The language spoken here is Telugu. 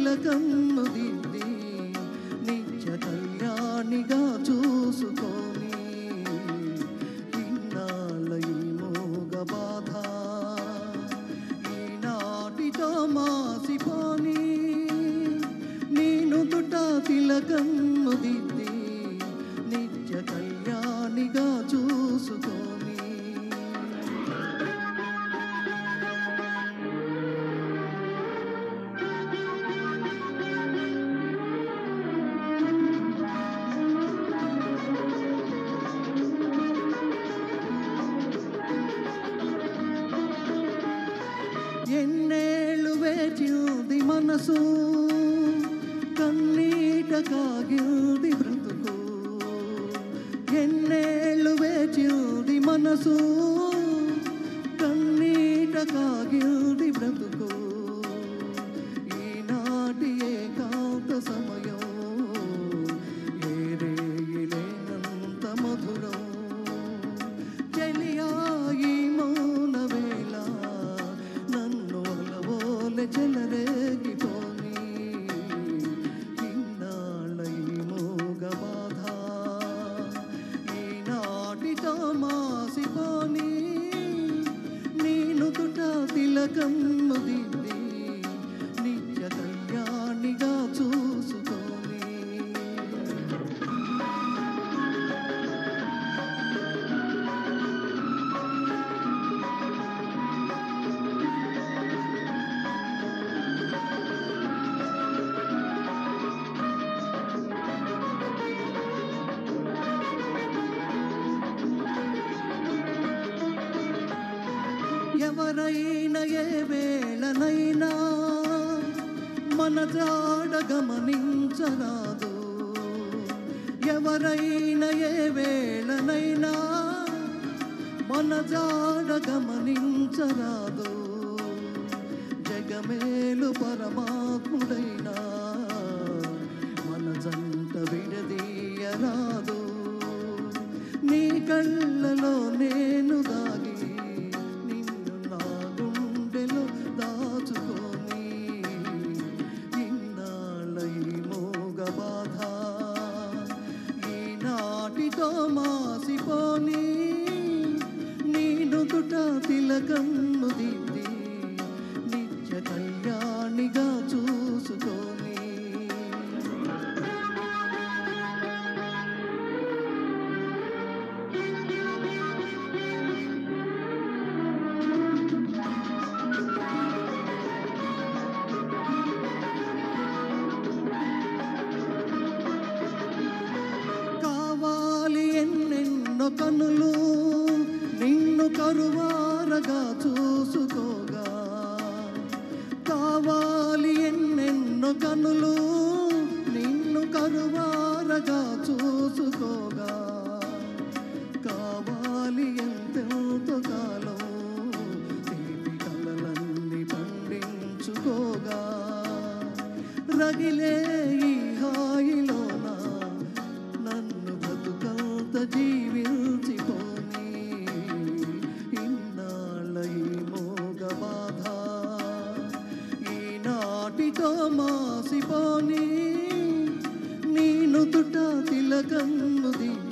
తిలకము దిద్ది నిత్య కళ్యాణిగా చూసుకొని ఇన్నాళ్ళ ఈ మోగ బాధ ఈనాటితో మాసిపోని నేను దుట తిలకము దిద్ది నిత్య కళ్యాణిగా చూసుకొని ఎన్నేళ్ళు వేచింది మనసు కన్నీట కాగింది బ్రతుకు ఎన్నేళ్ళు వేచింది మనసు కన్నీట కాగింది బ్రతుకు ఈనాటి ఏకాంత సమయం ఏరేయిలేనంత మధురం చెలియాయి మౌన వేళ నన్ను అలవోలె చెలరేగిపోని ఇన్నాళ్ళ ఈ మోగ బాధ ఈనాటితో మాసిపోని నేను తుట తిలకము దిద్ది నిత్య కళ్యాణిగా చూసుకొని ఎవరైనా ఏ వేళనైనా మన జాడ గమనించరాదు ఎవరైనా ఏ వేళనైనా మన జాడ గమనించరాదు జగమేలు పరమాత్ముడైనా మన జంట విడదీయరాదు నీ కళ్ళలో నేను దాగి దాచుకొని ఇన్నాళ్ళ ఈ మోగ బాధ ఈనాటితో మాసిపోని నేను దుట తిలకము దిద్ది నిత్య కళ్యాణిగా చూసుకొని కనులు నిన్ను కరువారగా చూసుకోగా కావాలి ఎన్నెన్నో కనులు నిన్ను కరువారగా చూసుకోగా కావాలి ఎంతెంతో కాలం తీపి కలలన్నీ పండించుకోగా రగిలే ఈ హాయిలోన నన్ను బ్రతుకంత జీవించిపోని ఇన్నాళ్ళ ఈ మోగ బాధ ఈనాటితో మాసిపోని నేను తుట తిలకము దిద్ది